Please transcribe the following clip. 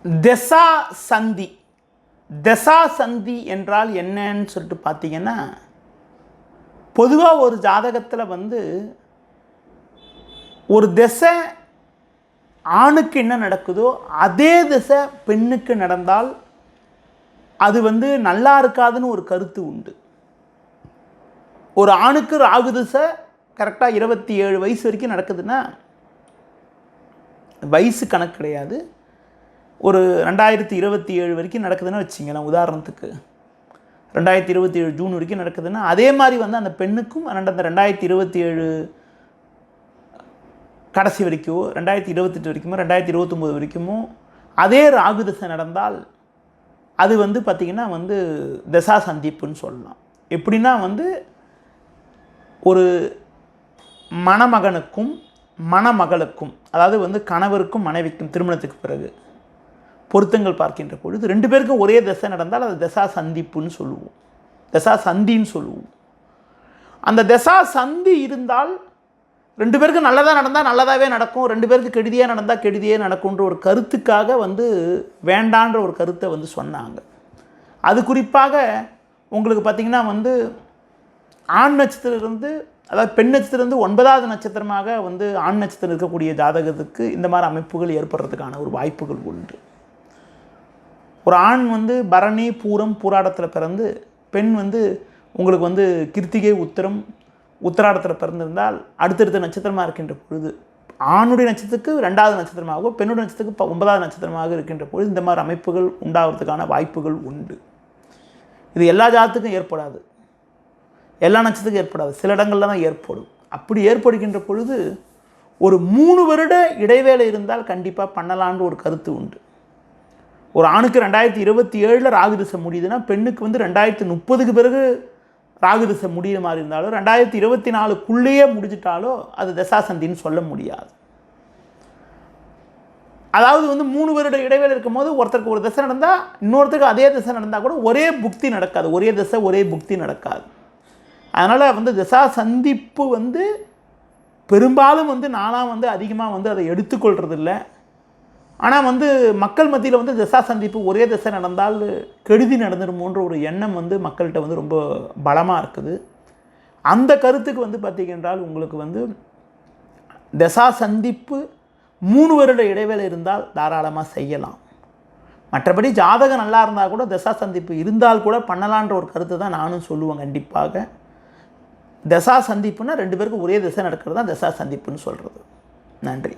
தசா சந்தி. தசா சந்தி என்றால் என்னன்னு சொல்லிட்டு பார்த்தீங்கன்னா, பொதுவாக ஒரு ஜாதகத்தில் ஒரு திசை ஆணுக்கு என்ன நடக்குதோ அதே திசை பெண்ணுக்கு நடந்தால் அது நல்லா இருக்காதுன்னு ஒரு கருத்து உண்டு. ஒரு ஆணுக்கு ராகு திசை கரெக்டாக 27 வயசு வரைக்கும் நடக்குதுன்னா, வயசு கணக்கு கிடையாது, ஒரு 2027 வரைக்கும் நடக்குதுன்னு வச்சிங்களேன். உதாரணத்துக்கு 2027 ஜூன் வரைக்கும் நடக்குதுன்னா, அதே மாதிரி அந்த பெண்ணுக்கும் அந்த 2027 கடைசி வரைக்கும் 2028 வரைக்குமோ 2029 வரைக்குமோ அதே ராகு திசை நடந்தால் அது பார்த்திங்கன்னா தசா சந்திப்புன்னு சொல்லலாம். எப்படின்னா ஒரு மணமகனுக்கும் மணமகளுக்கும், அதாவது கணவருக்கும் மனைவிக்கும் திருமணத்துக்கு பிறகு பொருத்தங்கள் பார்க்கின்ற பொழுது 2 பேருக்கும் ஒரே திசை நடந்தால் அது தசா சந்திப்புன்னு சொல்லுவோம், தசா சந்தின்னு சொல்லுவோம். அந்த தசா சந்தி இருந்தால் 2 பேருக்கு நல்லதாக நடந்தால் நல்லதாகவே நடக்கும், 2 பேருக்கு கெடுதியாக நடந்தால் கெடுதியே நடக்கும்ன்ற ஒரு கருத்துக்காக வேண்டான்ற ஒரு கருத்தை சொன்னாங்க. அது குறிப்பாக உங்களுக்கு பார்த்திங்கன்னா ஆண் நட்சத்திரத்திலிருந்து, அதாவது பெண் நட்சத்திரத்திலிருந்து 9வது நட்சத்திரமாக ஆண் நட்சத்திரம் இருக்கக்கூடிய ஜாதகத்துக்கு இந்த மாதிரி அமைப்புகள் ஏற்படுறதுக்கான ஒரு வாய்ப்புகள் உண்டு. ஒரு ஆண் பரணி பூரம் பூராடத்தில் பிறந்து, பெண் உங்களுக்கு கிருத்திகை உத்திரம் உத்திராடத்தில் பிறந்திருந்தால் அடுத்தடுத்த நட்சத்திரமாக இருக்கின்ற பொழுது, ஆணுடைய நட்சத்திரத்துக்கு 2வது நட்சத்திரமாகவோ பெண்ணுடைய நட்சத்திரத்துக்கு 9வது நட்சத்திரமாக இருக்கின்ற பொழுது இந்த மாதிரி அமைப்புகள் உண்டாகிறதுக்கான வாய்ப்புகள் உண்டு. இது எல்லா ஜாதத்துக்கும் ஏற்படாது, எல்லா நட்சத்திரத்துக்கும் ஏற்படாது, சில இடங்களில் தான் ஏற்படும். அப்படி ஏற்படுகின்ற பொழுது ஒரு 3 வருட இடைவேளை இருந்தால் கண்டிப்பாக பண்ணலான்ற ஒரு கருத்து உண்டு. ஒரு ஆணுக்கு 2027 ராகு திசை முடியுதுன்னா, பெண்ணுக்கு 2030க்கு பிறகு ராகு திசை முடிகிற மாதிரி இருந்தாலோ 2024க்குள்ளேயே முடிஞ்சிட்டாலோ அது தசாசந்தின்னு சொல்ல முடியாது. அதாவது 3 வருட இடைவேளை இருக்கும் போது ஒருத்தருக்கு ஒரு திசை நடந்தால் இன்னொருத்தருக்கு அதே திசை நடந்தால் கூட ஒரே புக்தி நடக்காது, ஒரே திசை ஒரே புக்தி நடக்காது. அதனால் தசா சந்திப்பு பெரும்பாலும் நானாக அதிகமாக அதை எடுத்துக்கொள்கிறதில்லை. ஆனால் மக்கள் மத்தியில் தசா சந்திப்பு ஒரே திசை நடந்தால் கெடுதி நடந்துருமோன்ற ஒரு எண்ணம் மக்கள்கிட்ட ரொம்ப பலமாக இருக்குது. அந்த கருத்துக்கு பார்த்தீங்கன்றால் உங்களுக்கு தசா சந்திப்பு 3 வருட இடைவேளை இருந்தால் தாராளமாக செய்யலாம். மற்றபடி ஜாதகம் நல்லா இருந்தால் கூட தசா சந்திப்பு இருந்தால் கூட பண்ணலான்ற ஒரு கருத்தை தான் நானும் சொல்லுவேன். கண்டிப்பாக தசா சந்திப்புன்னா 2 பேருக்கு ஒரே திசை நடக்கிறது தான் தசா சந்திப்புன்னு சொல்கிறது. நன்றி.